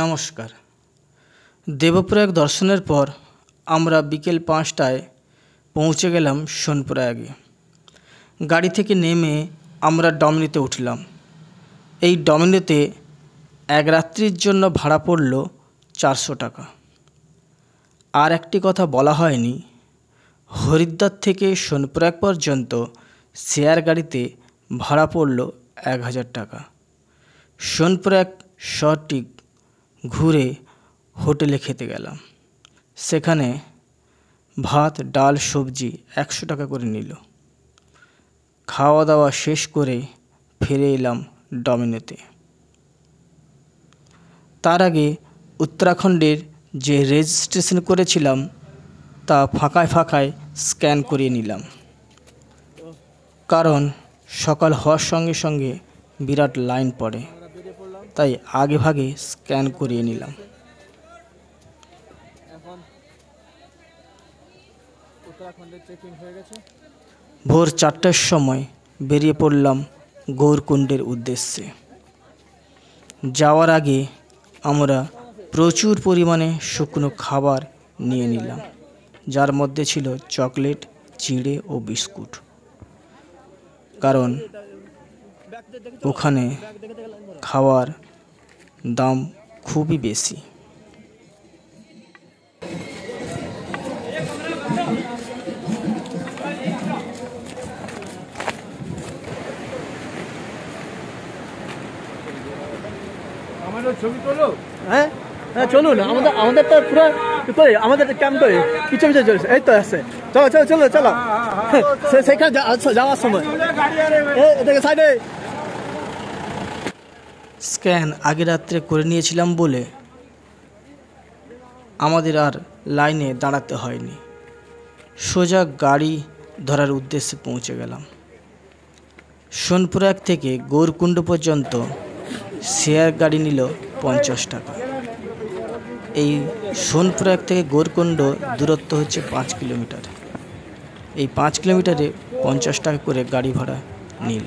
নমস্কার। দেবপ্রয়াগ দর্শনের পর আমরা বিকেল 5টায় পৌঁছে গেলাম সোনপ্রয়াগে। গাড়ি থেকে নেমে আমরা ডমিনিতে উঠলাম। এই ডমিনিতে এক রাত্রির জন্য ভাড়া পড়ল 400 টাকা। আর একটি কথা বলা হয়নি, হরিদ্বার থেকে সোনপ্রয়াগ পর্যন্ত শেয়ার গাড়িতে ভাড়া পড়ল 1000 টাকা। সোনপ্রয়াগ শহরটি ঘুরে হোটেলে খেতে গেলাম। সেখানে ভাত, ডাল, সবজি 100 টাকা করে নিল। খাওয়া দাওয়া শেষ করে ফিরে এলাম ডমিনোতে। তার আগে উত্তরাখণ্ডের যে রেজিস্ট্রেশন করেছিলাম তা ফাঁকায় ফাঁকায় স্ক্যান করিয়ে নিলাম, কারণ সকাল হওয়ার সঙ্গে সঙ্গে বিরাট লাইন পড়ে, তাই আগে ভাগে স্ক্যান করিয়ে নিলাম। ভোর 4টার সময় বেরিয়ে পড়লাম গৌরকুণ্ডের উদ্দেশ্যে। যাওয়ার আগে আমরা প্রচুর পরিমাণে শুকনো খাবার নিয়ে নিলাম, যার মধ্যে ছিল চকলেট, চিড়ে ও বিস্কুট, কারণ ওখানে খাওয়ার দাম খুবই বেশি। ছবি তোলো। হ্যাঁ হ্যাঁ, চলুন। আমাদেরটা পুরো কই, আমাদের ক্যাম্প পিছনে পিছনে চলছে। এই তো আসছে, চলো চলো চলো চলো। সেখানে যাওয়ার সময় এদিকে সাইডে স্ক্যান আগে রাত্রে করে নিয়েছিলাম বলে আমাদের আর লাইনে দাঁড়াতে হয়নি। সোজা গাড়ি ধরার উদ্দেশ্যে পৌঁছে গেলাম। সোনপ্রয়াগ থেকে গৌরকুণ্ড পর্যন্ত শেয়ার গাড়ি নিল 50 টাকা। এই সোনপ্রয়াগ থেকে গৌরকুণ্ড দূরত্ব হচ্ছে 5 কিলোমিটার। এই 5 কিলোমিটারে 50 টাকা করে গাড়ি ভাড়া নিল।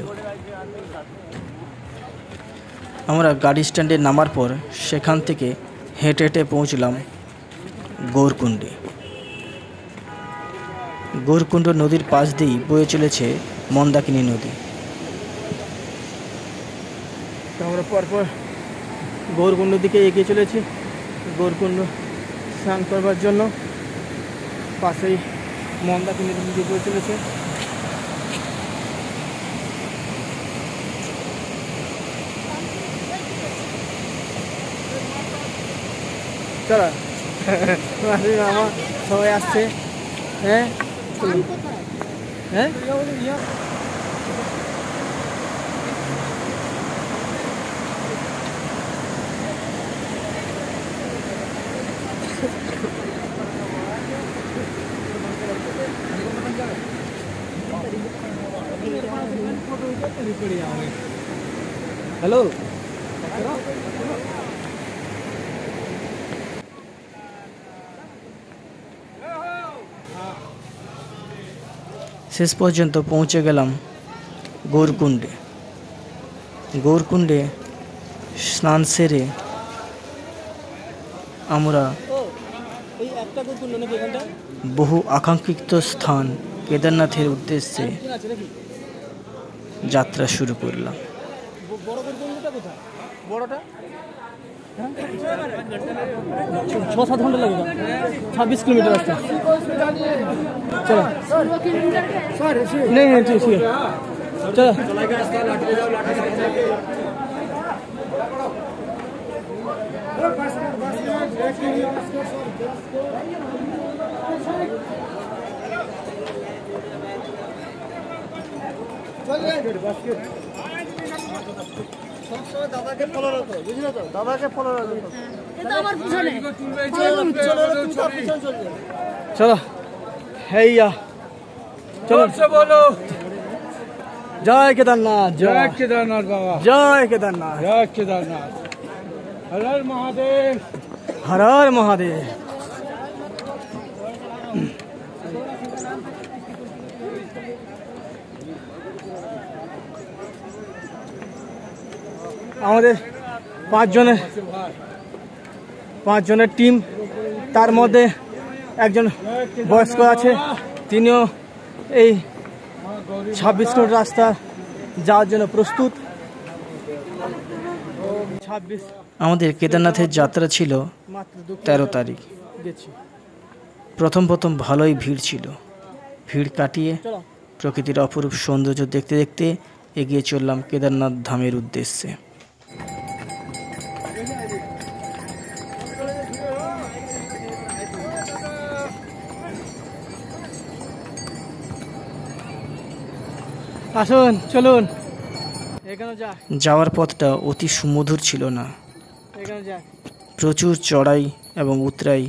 আমরা গাড়ি স্ট্যান্ডে নামার পর সেখান থেকে হেঁটে হেঁটে পৌঁছলাম গৌরকুণ্ডে। গৌরকুণ্ড নদীর পাশ দিয়েই বয়ে চলেছে মন্দাকিনী নদী। আমরা পরপর গৌরকুণ্ড দিকে এগিয়ে চলেছি। গৌরকুণ্ড স্নান করবার জন্য পাশেই মন্দাকিনী নদী বয়ে চলেছে। চলো, আমার সবাই আসছে। হ্যাঁ হ্যাঁ, হ্যালো। শেষ পর্যন্ত পৌঁছে গেলাম গৌরকুণ্ডে। গৌরকুণ্ডে স্নান সেরে আমরা বহু আকাঙ্ক্ষিত স্থান কেদারনাথের উদ্দেশ্যে যাত্রা শুরু করলাম। বড়টা 6-7 ঘন্টা লাগে, 26 কিলোমিটার রাস্তা। চলো नहीं ठीक है, चलो। দাদাকে ফলো রাখো, বুঝলে তো? দাদাকে ফলো রাখো। এটা আমার পিছনে। চলো হেইয়া, চলো বলো জয় কেদারনাথ, জয় কেদারনাথ বাবা, জয় কেদারনাথ, জয় কেদারনাথ, হর হর মহাদেব, হর হর মহাদেব। আমাদের পাঁচ জনের টিম, তার মধ্যে একজন বয়স্ক আছে, তিনিও এই 26 কিলোমিটার রাস্তা যাওয়ার জন্য প্রস্তুত। 26 আমাদের কেদারনাথের যাত্রা ছিল 13 তারিখ। প্রথম ভালোই ভিড় ছিল। ভিড় কাটিয়ে প্রকৃতির অপরূপ সৌন্দর্য দেখতে দেখতে এগিয়ে চললাম কেদারনাথ ধামের উদ্দেশ্যে। আসুন, চলুন। যাওয়ার পথটা অতি সুমধুর ছিল না। প্রচুর চড়াই এবং উতরাই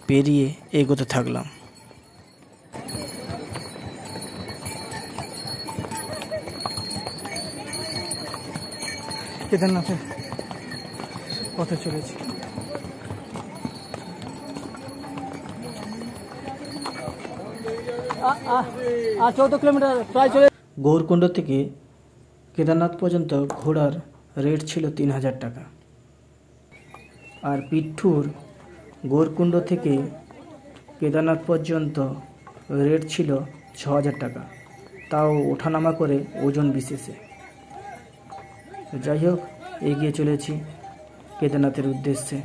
পেরিয়ে এগোতে থাকলাম। কেদারনাথের পথে চলেছি। 14 কিলোমিটার প্রায় চলে। গৌরকুণ্ড থেকে কেদারনাথ পর্যন্ত ঘোড়ার রেট ছিল 3000 টাকা, আর পিঠুর গৌরকুণ্ড থেকে কেদারনাথ পর্যন্ত রেট ছিল 6000 টাকা, তাও ওঠানামা করে ওজন বিশেষে। যাই হোক, এগিয়ে চলেছি কেদারনাথের উদ্দেশ্যে।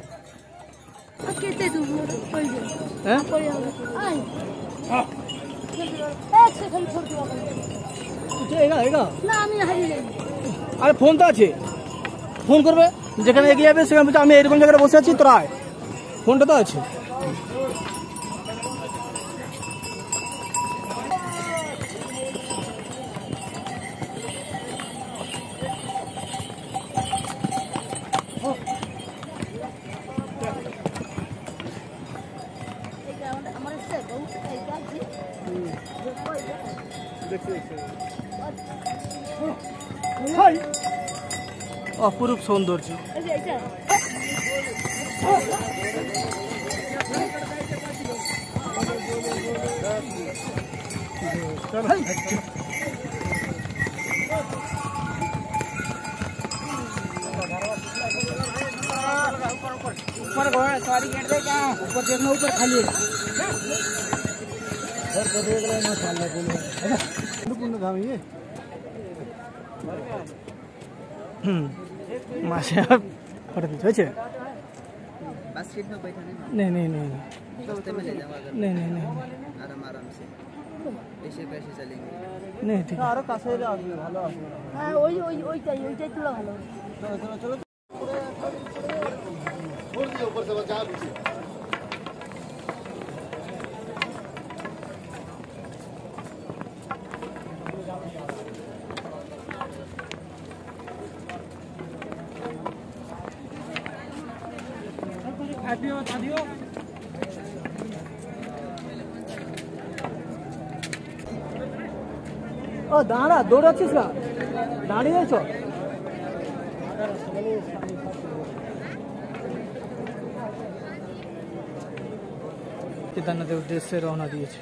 আরে ফোন তো আছে, ফোন করবে যেখানে এগিয়ে যাবে সেখানে। আমি এরকম জায়গায় বসে আছি, তোরা আয়, ফোনটা তো আছে। অপরূপ সৌন্দর্য। ऊपर खाली मासे হয়েছে। नहीं नहीं नहीं नहीं नहीं नहीं आराम से ऐसे कैसे चलेंगे? नहीं ठीक है। আরো কাছে আসবে, ভালো আসবে। হ্যাঁ, ওইটাই তোলা ভালো। চলো চলো চলো। छोड़ दिए ऊपर से बचा पीछे। ও দাঁড়া, দৌড়াচ্ছিস না, দাঁড়িয়ে আছো। কেদারনাথের উদ্দেশ্যে রওনা দিয়েছে।